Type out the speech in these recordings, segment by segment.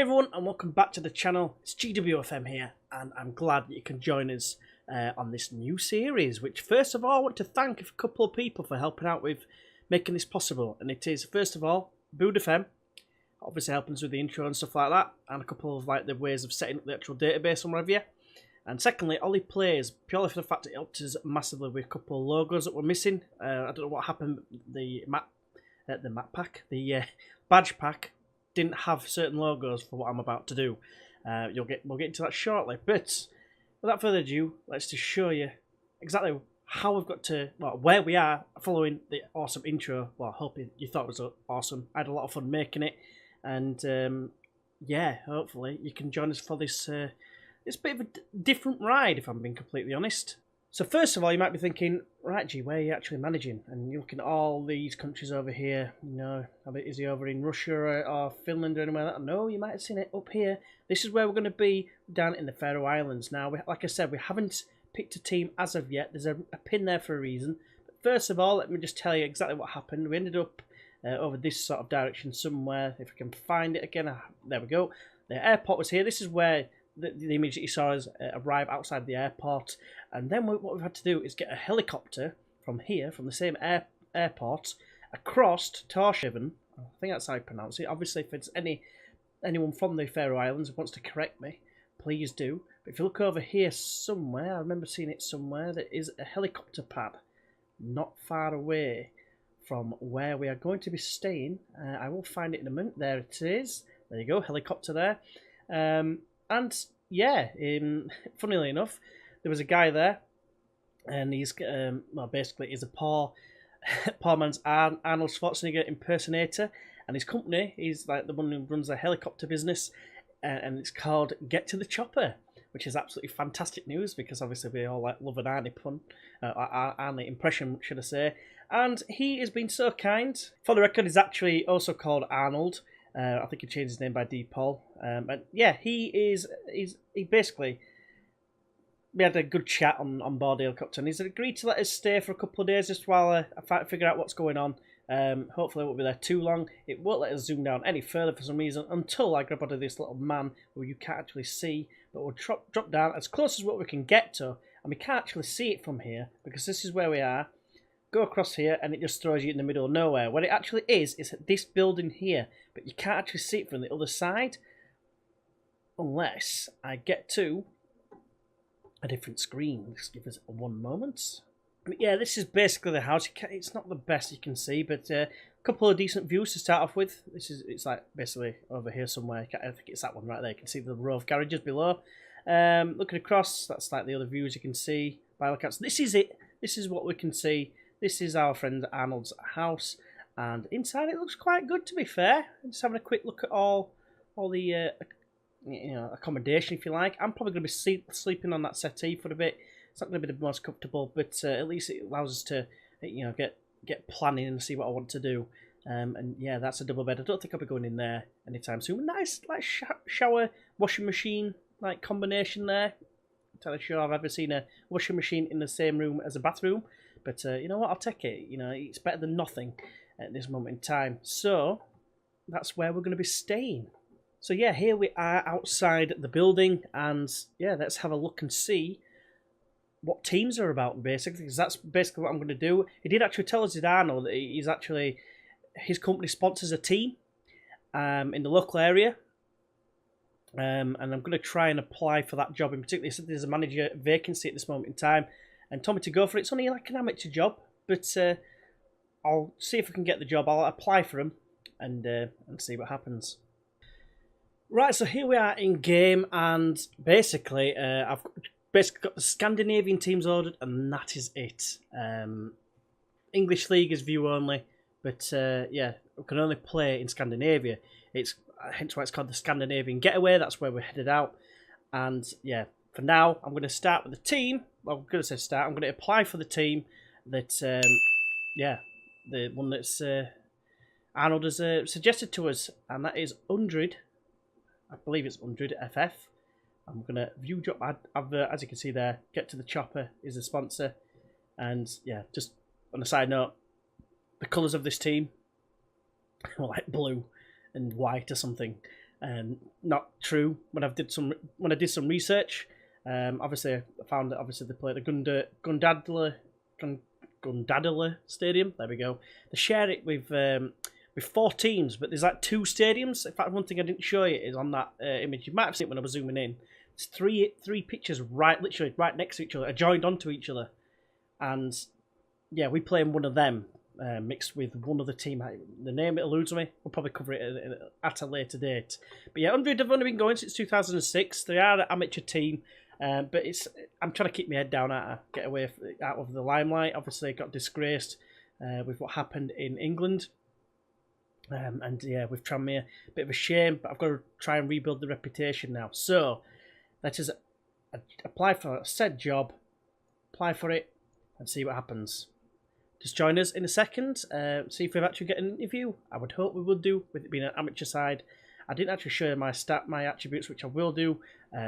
everyone, and welcome back to the channel. It's GWFM here, and I'm glad that you can join us on this new series, which first of all I want to thank a couple of people for helping out with making this possible. And it is, first of all, BoodFM, obviously helping us with the intro and stuff like that, and a couple of the ways of setting up the actual database and whatever. And secondly, Ollie Plays, purely for the fact that it helped us massively with a couple of logos that were missing. I don't know what happened, the badge pack didn't have certain logos for what I'm about to do. We'll get into that shortly. But without further ado, let's just show you exactly how we've got to, where we are following the awesome intro. Well, I hope you thought it was awesome. I had a lot of fun making it, and yeah, hopefully you can join us for this. It's a bit of a different ride, if I'm being completely honest. So first of all, you might be thinking, right, G, where are you actually managing? And you're looking at all these countries over here. You know, is he over in Russia or Finland or anywhere like that? No, you might have seen it up here. This is where we're going to be, down in the Faroe Islands. Now, like I said, we haven't picked a team as of yet. There's a pin there for a reason. But first of all, let me just tell you exactly what happened. We ended up over this sort of direction somewhere. If we can find it again, there we go. The airport was here. This is where the image that you saw us arrive outside the airport, and then what we've had to do is get a helicopter from here, from the same airport, across to Tórshavn. I think that's how you pronounce it. Obviously, if it's anyone from the Faroe Islands who wants to correct me, please do. But if you look over here somewhere, I remember seeing it somewhere, there is a helicopter pad not far away from where we are going to be staying. I will find it in a minute. There it is. There you go, helicopter there. And yeah, funnily enough, there was a guy there, and he's basically he's a poor man's Arnold Schwarzenegger impersonator, and his company is like the one who runs a helicopter business, and it's called Get to the Chopper, which is absolutely fantastic news because obviously we all love an Arnie pun, Arnie impression, should I say? And he has been so kind. For the record, he's actually also called Arnold. I think he changed his name by D-Paul. And yeah, he basically, we had a good chat on board the helicopter, and he's agreed to let us stay for a couple of days just while I figure out what's going on. Hopefully it won't be there too long. It won't let us zoom down any further for some reason until I grab onto this little man who you can't actually see, but we'll drop down as close as what we can get to, and we can't actually see it from here because this is where we are. Go across here and it just throws you in the middle of nowhere. What it actually is this building here, but you can't actually see it from the other side unless I get to a different screen. Just give us one moment. But yeah, this is basically the house. It's not the best you can see, but a couple of decent views to start off with. It's like basically over here somewhere. I think it's that one right there. You can see the row of garages below. Looking across, that's like the other views you can see by looking at. So this is it. This is what we can see. This is our friend Arnold's house, and inside it looks quite good, to be fair. Just having a quick look at all the accommodation, if you like. I'm probably going to be sleeping on that settee for a bit. It's not going to be the most comfortable, but at least it allows us to get planning and see what I want to do. And yeah, that's a double bed. I don't think I'll be going in there anytime soon. Nice shower washing machine combination there. I'm not sure I've ever seen a washing machine in the same room as a bathroom. But you know what, I'll take it. You know, it's better than nothing at this moment in time. So, that's where we're going to be staying. So yeah, here we are outside the building. And yeah, let's have a look and see what teams are about, basically. Because that's basically what I'm going to do. He did actually tell us, Arnold, that his company sponsors a team in the local area. And I'm going to try and apply for that job in particular. He said there's a manager vacancy at this moment in time. And told me to go for it. It's only like an amateur job, but I'll see if I can get the job. I'll apply for them and see what happens. Right, so here we are in game, and basically I've got the Scandinavian teams ordered, and that is it. English League is view only, but yeah, we can only play in Scandinavia. It's hence why it's called the Scandinavian Getaway. That's where we're headed out, and yeah. For now, I'm going to start with the team. Well, I'm going to say start. I'm going to apply for the team that, yeah, the one that's Arnold has suggested to us, and that is 100. I believe it's 100 FF. I'm going to view job advert, as you can see there. Get to the Chopper is the sponsor, and yeah, just on a side note, the colours of this team were like blue and white or something. Not true. When I did some research, obviously I found that obviously they play the Gundadala Stadium. There we go. They share it with 4 teams, but there's like 2 stadiums. In fact, one thing I didn't show you is on that image. You might have seen it when I was zooming in. It's three pictures literally right next to each other, joined onto each other, and yeah, we play in one of them mixed with one other team. The name eludes me. We'll probably cover it at a later date. But yeah, 100 have only been going since 2006. They are an amateur team. But I'm trying to keep my head down, get away out of the limelight. Obviously, it got disgraced with what happened in England. And yeah, with Tranmere, a bit of a shame, but I've got to try and rebuild the reputation now. So, let us apply for said job, apply for it, and see what happens. Just join us in a second, see if we've actually get an interview. I would hope we would do, with it being an amateur side. I didn't actually show you my attributes, which I will do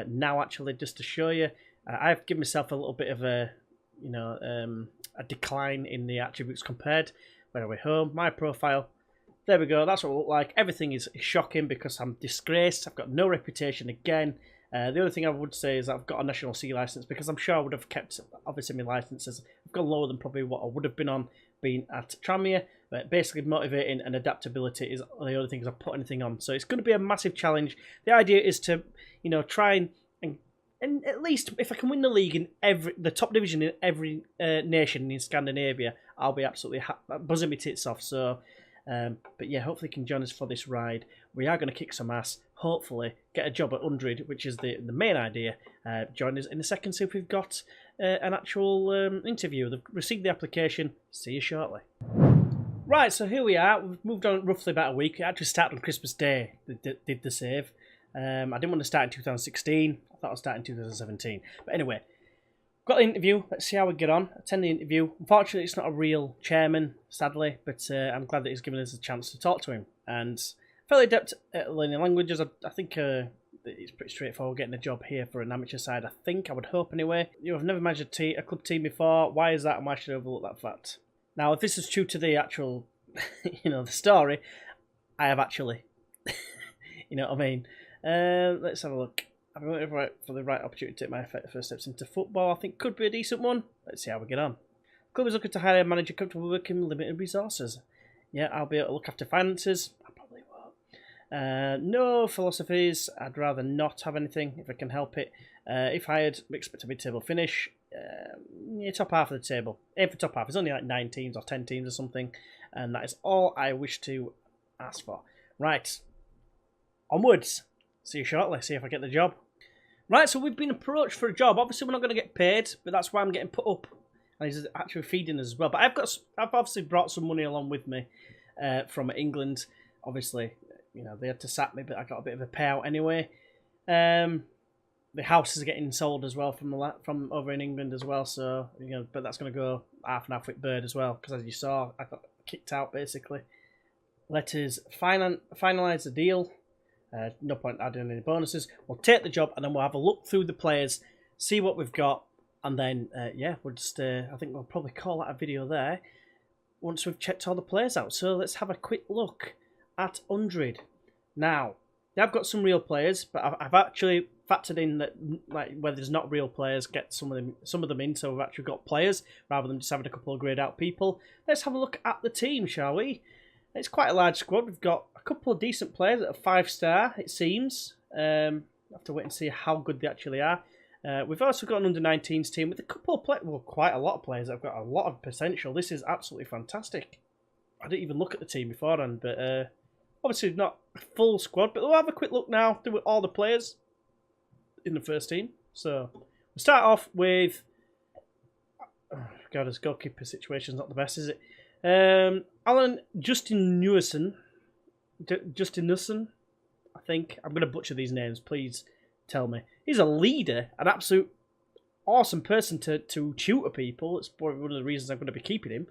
now. Actually, just to show you, I've given myself a little bit of a decline in the attributes compared when I went home. My profile, there we go. That's what I look like. Everything is shocking because I'm disgraced. I've got no reputation again. The other thing I would say is that I've got a National C licence because I'm sure I would have kept, obviously, my licences. I've gone lower than probably what I would have been on being at Tranmere. But basically, motivating and adaptability is the other things I put anything on. So it's going to be a massive challenge. The idea is to, try and at least if I can win the league in the top division in every nation in Scandinavia, I'll be absolutely buzzing my tits off. So, but yeah, hopefully you can join us for this ride. We are going to kick some ass. Hopefully get a job at 100, which is the main idea. Join us in a second, see if we've got an actual interview. They've received the application. See you shortly. Right, so here we are. We've moved on roughly about a week. It actually started on Christmas Day, did the save. I didn't want to start in 2016. I thought I'd start in 2017. But anyway, got the interview. Let's see how we get on. Attend the interview. Unfortunately, it's not a real chairman, sadly, but I'm glad that he's given us a chance to talk to him. And fairly adept at learning languages. I think it's pretty straightforward getting a job here for an amateur side. I would hope anyway. I've never managed a club team before. Why is that, and why should I overlook that fact? Now, if this is true to the actual, the story, I have actually. You know what I mean? Let's have a look. I've been waiting for the right opportunity to take my first steps into football. I think could be a decent one. Let's see how we get on. Club is looking to hire a manager comfortable working with limited resources. Yeah, I'll be able to look after finances. I probably won't. No philosophies. I'd rather not have anything if I can help it. If hired, we expect a mid-table finish. Top half of the table. Aim for top half. It's only like 9 teams or 10 teams or something. And that is all I wish to ask for. Right. Onwards. See you shortly. See if I get the job. Right, so we've been approached for a job. Obviously, we're not going to get paid, but that's why I'm getting put up. And he's actually feeding us as well. But I've obviously brought some money along with me from England. Obviously, they had to sack me, but I got a bit of a payout anyway. The house is getting sold as well from over in England as well. So but that's going to go half and half with Bird as well, because as you saw, I got kicked out basically. Let us finalise the deal. No point adding any bonuses. We'll take the job and then we'll have a look through the players, see what we've got, and then we'll just. I think we'll probably call that a video there once we've checked all the players out. So let's have a quick look at 100. Now, I've got some real players, but I've actually factored in that where there's not real players, get some of them in, so we've actually got players rather than just having a couple of greyed out people. Let's have a look at the team, shall we? It's quite a large squad. We've got a couple of decent players that are 5-star, it seems. Have to wait and see how good they actually are. We've also got an under-19s team with a couple of quite a lot of players that have got a lot of potential. This is absolutely fantastic. I didn't even look at the team beforehand, but obviously not a full squad. But we'll have a quick look now through all the players in the first team. So we'll start off with. God, his goalkeeper situation's not the best, is it? Alan Justinussen, I think. I'm going to butcher these names, please tell me. He's a leader, an absolute awesome person to tutor people. It's probably one of the reasons I'm going to be keeping him.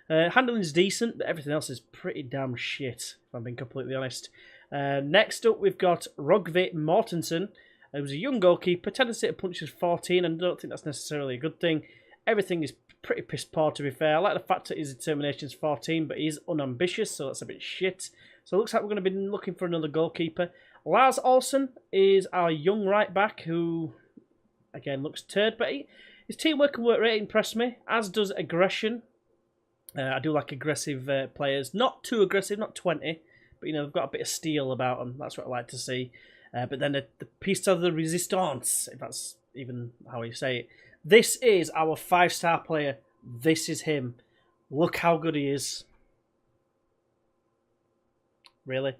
Handling's decent, but everything else is pretty damn shit, if I'm being completely honest. Next up, we've got Rogve Mortensen, who's a young goalkeeper, tendency to punch is 14, and I don't think that's necessarily a good thing. Everything is pretty piss poor, to be fair. I like the fact that his determination is 14, but he's unambitious, so that's a bit shit. So it looks like we're going to be looking for another goalkeeper. Lars Olsen is our young right back who, again, looks turd, but his teamwork and work rate impressed me, as does aggression. I do like aggressive players. Not too aggressive, not 20, but they've got a bit of steel about them. That's what I like to see. But then the piece de the resistance, if that's even how you say it. This is our 5-star player. This is him. Look how good he is. Really.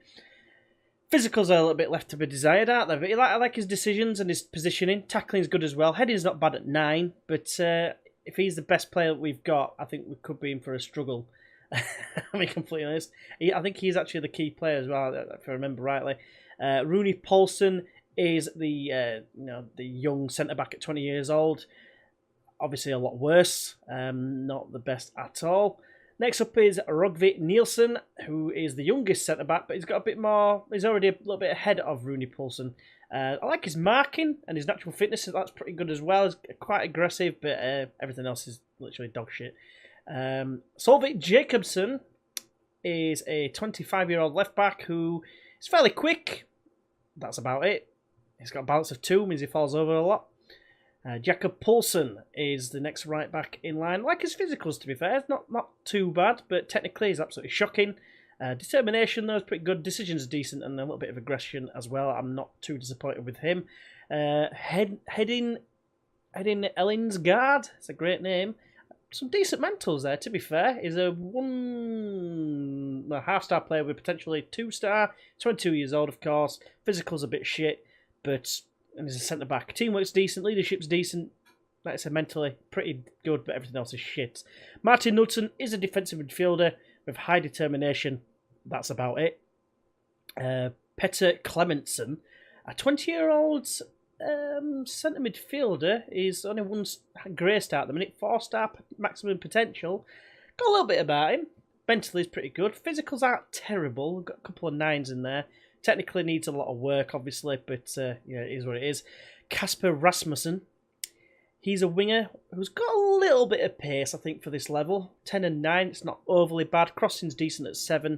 Physicals are a little bit left to be desired, aren't they? But I like his decisions and his positioning. Tackling's good as well. Heading's not bad at 9, but if he's the best player that we've got, I think we could be in for a struggle. I'll be completely honest. I think he's actually the key player as well, if I remember rightly. Rooney Poulsen is the young centre-back at 20 years old. Obviously a lot worse. Not the best at all. Next up is Rogvik Nielsen, who is the youngest centre-back, but he's got a bit more. He's already a little bit ahead of Rooney Poulsen. I like his marking and his natural fitness. That's pretty good as well. He's quite aggressive, but everything else is literally dog shit. Solvik Jacobsen is a 25-year-old left-back who is fairly quick. That's about it. He's got a balance of 2, means he falls over a lot. Jakob Poulsen is the next right back in line. Like his physicals, to be fair, it's not too bad, but technically he's absolutely shocking. Determination, though, is pretty good. Decision's decent, and a little bit of aggression as well. I'm not too disappointed with him. Heading Ellingsgaard, it's a great name. Some decent mentals there, to be fair. He's a half-star player with potentially 2-star. 22 years old, of course. Physical's a bit shit, but and he's a centre-back. Teamwork's decent, leadership's decent. Like I said, mentally pretty good, but everything else is shit. Martin Knudsen is a defensive midfielder with high determination. That's about it. Petter Clementson, a 20-year-old centre midfielder, is only one grey star at the minute, 4-star maximum potential. Got a little bit about him. Mentally is pretty good. Physicals aren't terrible. Got a couple of 9s in there. Technically needs a lot of work, obviously, but it is what it is. Kasper Rasmussen. He's a winger who's got a little bit of pace, I think, for this level. 10 and 9, it's not overly bad. Crossing's decent at 7.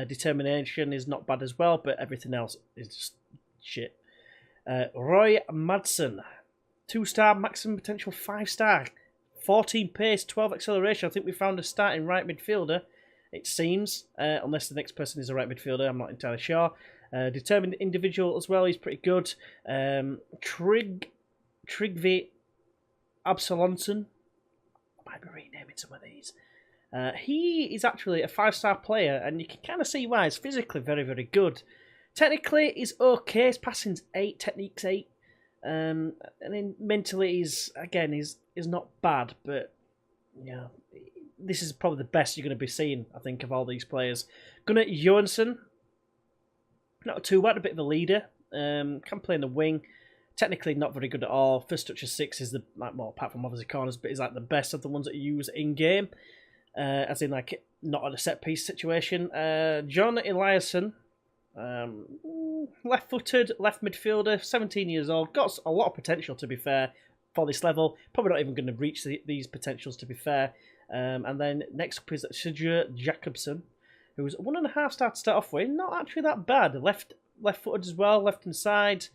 Determination is not bad as well, but everything else is just shit. Roy Madsen. 2-star, maximum potential 5-star. 14 pace, 12 acceleration. I think we found a starting right midfielder, it seems. Unless the next person is a right midfielder, I'm not entirely sure. Determined individual as well, he's pretty good. Trygve Absalonson. I might be renaming some of these. He is actually a 5-star player, and you can kind of see why. He's physically very, very good. Technically, he's okay. His passing's 8, technique's 8. And then mentally, he's not bad, but this is probably the best you're going to be seeing, I think, of all these players. Gunnar Johansson, not too bad, a bit of a leader. Can play in the wing. Technically not very good at all. First touch of 6 is apart from obviously corners, but is like the best of the ones that you use in game. As in like not on a set piece situation. John Eliasson, left-footed, left midfielder, 17 years old. Got a lot of potential, to be fair, for this level. Probably not even going to reach these potentials, to be fair. And then next up is Sigurd Jacobsen, who's 1.5-star to start off with. Not actually that bad. Left-footed as well, left-hand side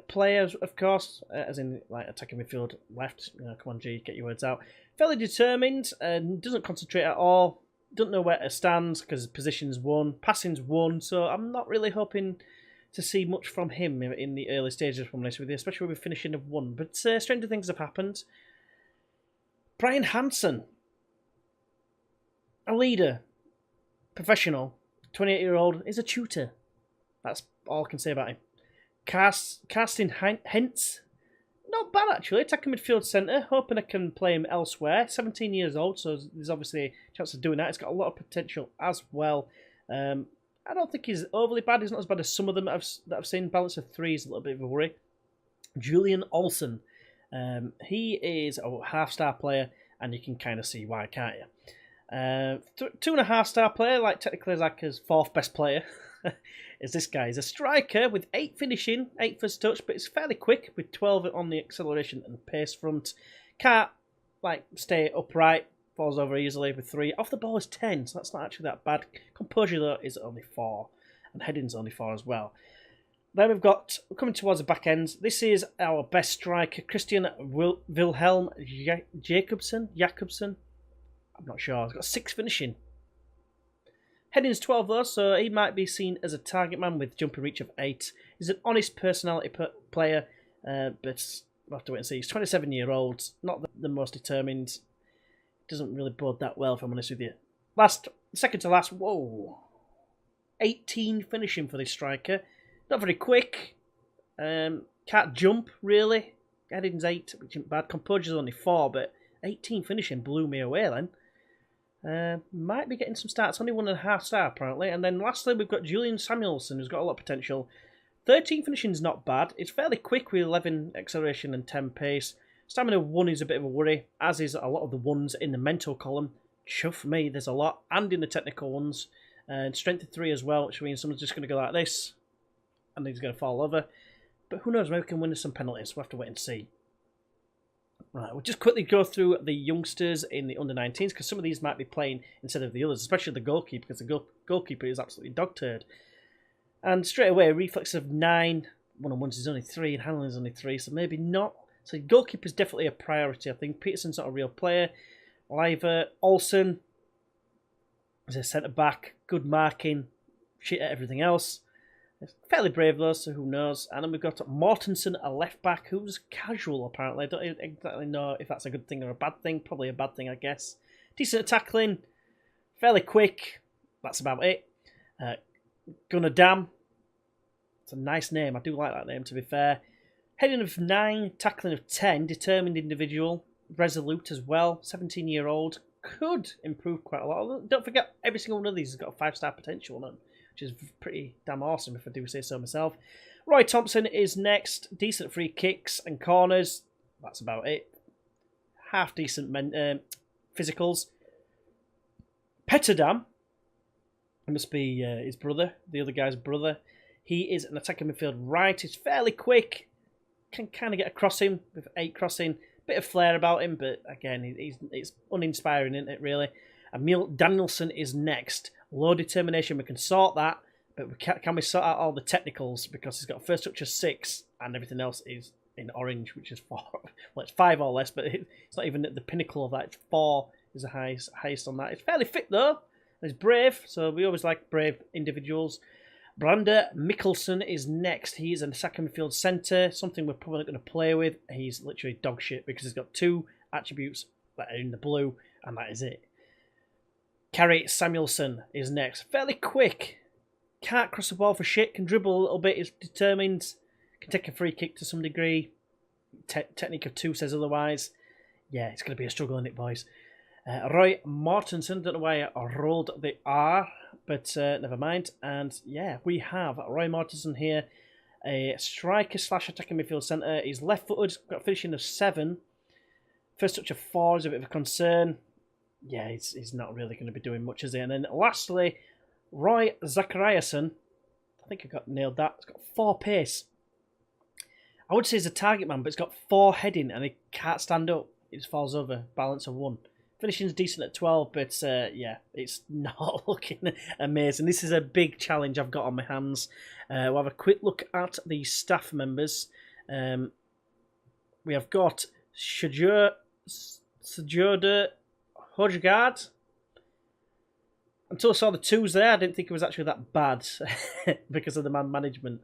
player, of course, as in like attacking midfield left. Come on, G, get your words out. Fairly determined and doesn't concentrate at all. Doesn't know where to stand because position's 1, passing's 1. So I'm not really hoping to see much from him in the early stages, from this, with you, especially with finishing of 1. But stranger things have happened. Brian Hansen. A leader, professional, 28-year-old, is a tutor. That's all I can say about him. Karsten Hentz, not bad actually, attacking midfield centre, hoping I can play him elsewhere. 17 years old, so there's obviously a chance of doing that. He's got a lot of potential as well. I don't think he's overly bad. He's not as bad as some of them that I've seen. Balance of 3 is a little bit of a worry. Julian Olsen, he is a half-star player, and you can kind of see why, can't you? 2.5-star player, like technically like his 4th best player, is this guy. He's a striker with 8 finishing, 8 first touch, but it's fairly quick with 12 on the acceleration and pace front. Can't stay upright, falls over easily with 3. Off the ball is 10, so that's not actually that bad. Composure though is only 4, and heading's only 4 as well. Then we've got, coming towards the back end, this is our best striker, Christian Wilhelm Jacobsen. I'm not sure. He's got 6 finishing. Heading's 12 though, so he might be seen as a target man with jumping reach of 8. He's an honest personality player, but we'll have to wait and see. He's 27-year-old, not the most determined. Doesn't really bode that well, if I'm honest with you. Second to last, whoa. 18 finishing for this striker. Not very quick. Can't jump, really. Heading's 8, which isn't bad. Composure's only 4, but 18 finishing blew me away then. Might be getting some starts. Only 1.5 star, apparently. And then lastly, we've got Julian Samuelson, who's got a lot of potential. 13 finishing is not bad. It's fairly quick with 11 acceleration and 10 pace. Stamina 1 is a bit of a worry, as is a lot of the ones in the mental column. Chuff me, there's a lot. And in the technical ones. And strength of 3 as well, which means someone's just going to go like this. And he's going to fall over. But who knows, maybe we can win some penalties. We'll have to wait and see. Right, we'll just quickly go through the youngsters in the under-19s, because some of these might be playing instead of the others, especially the goalkeeper, because the goalkeeper is absolutely dog-turd. And straight away, reflex of 9, one-on-ones is only 3, and handling is only 3, so maybe not. So goalkeeper is definitely a priority, I think. Peterson's not a real player. Oliver Olsen is a centre-back, good marking, shit at everything else. Fairly brave though, so who knows. And then we've got Mortensen, a left-back, who's casual apparently. I don't exactly know if that's a good thing or a bad thing. Probably a bad thing, I guess. Decent at tackling, fairly quick. That's about it. Gunnar Dam. It's a nice name. I do like that name, to be fair. Heading of 9, tackling of 10. Determined individual. Resolute as well. 17-year-old. Could improve quite a lot. Don't forget, every single one of these has got a 5-star potential on them, which is pretty damn awesome, if I do say so myself. Roy Thompson is next. Decent free kicks and corners. That's about it. Half decent physicals. Petterdam. It must be his brother, the other guy's brother. He is an attacking midfield right. He's fairly quick. Can kind of get across him with 8 crossing. Bit of flair about him, but again, it's uninspiring, isn't it, really? Emil Danielson is next. Low determination, we can sort that, but can we sort out all the technicals, because he's got first touch of 6 and everything else is in orange, which is 4. Well, it's 5 or less, but it's not even at the pinnacle of that. It's 4 is the highest on that. It's fairly fit though, and he's brave, so we always like brave individuals. Brander Mikkelsen is next. He's an attacking midfield centre, something we're probably not going to play with. He's literally dog shit because he's got 2 attributes that are in the blue, and that is it. Kari Samuelson is next. Fairly quick. Can't cross the ball for shit. Can dribble a little bit. Is determined. Can take a free kick to some degree. Technique of 2 says otherwise. Yeah, it's going to be a struggle, isn't it, boys? Roy Mortensen. Don't know why I rolled the R, but never mind. And yeah, we have Roy Mortensen here. A striker / attacking midfield centre. He's left-footed. Got a finishing of 7. First touch of 4 is a bit of a concern. Yeah, he's not really going to be doing much, is he? And then lastly, Roy Zachariasen. I think I got nailed that. It's got 4 pace. I would say he's a target man, but it's got 4 heading and he can't stand up. He just falls over. Balance of 1. Finishing's decent at 12, but yeah, it's not looking amazing. This is a big challenge I've got on my hands. We'll have a quick look at the staff members. We have got Sjurda Hojgaard. Until I saw the 2s there, I didn't think it was actually that bad because of the man management.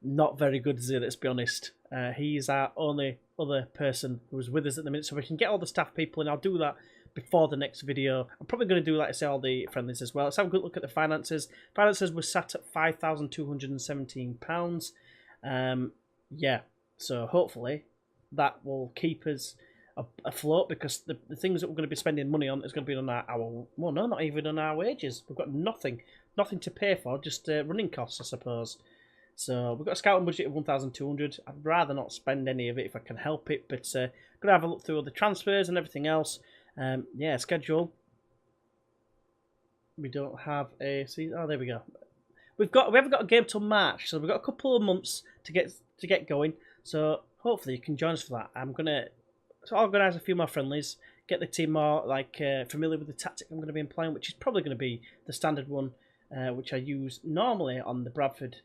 Not very good, is it? Let's be honest. He's our only other person who's with us at the minute, so we can get all the staff people, and I'll do that before the next video. I'm probably going to do, like I say, all the friendlies as well. Let's have a good look at the finances. Finances were sat at £5,217. Yeah, so hopefully that will keep us afloat, because the things that we're going to be spending money on is going to be on our well, no, not even on our wages. We've got nothing to pay for, just running costs, I suppose. So we've got a scouting budget of 1,200. I'd rather not spend any of it if I can help it, but going to have a look through all the transfers and everything else. Yeah, schedule. We don't have a season. Oh, there we go. We haven't got a game till March, so we've got a couple of months to get going. So hopefully you can join us for that. I'm gonna organise a few more friendlies, get the team more familiar with the tactic I'm going to be employing, which is probably going to be the standard one, which I use normally on the Bradford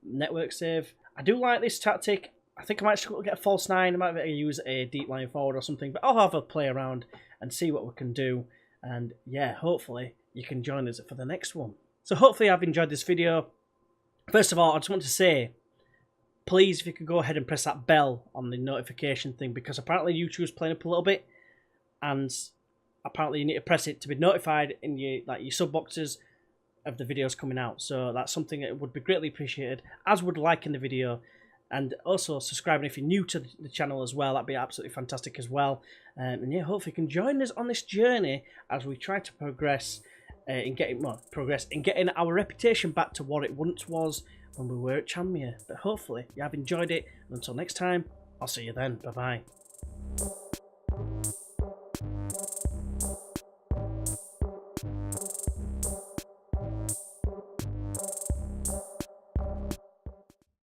network save. I do like this tactic. I think I might get a false 9. I might be able to use a deep line forward or something, but I'll have a play around and see what we can do. And yeah, hopefully you can join us for the next one. So hopefully I've enjoyed this video. First of all, I just want to say, please, if you could go ahead and press that bell on the notification thing, because apparently YouTube's playing up a little bit, and apparently you need to press it to be notified in your sub boxes of the videos coming out. So that's something that would be greatly appreciated, as would liking the video, and also subscribing if you're new to the channel as well. That'd be absolutely fantastic as well. And yeah, hopefully you can join us on this journey as we try to progress in getting our reputation back to what it once was when we were at Tranmere. But hopefully you have enjoyed it. And until next time, I'll see you then. Bye bye.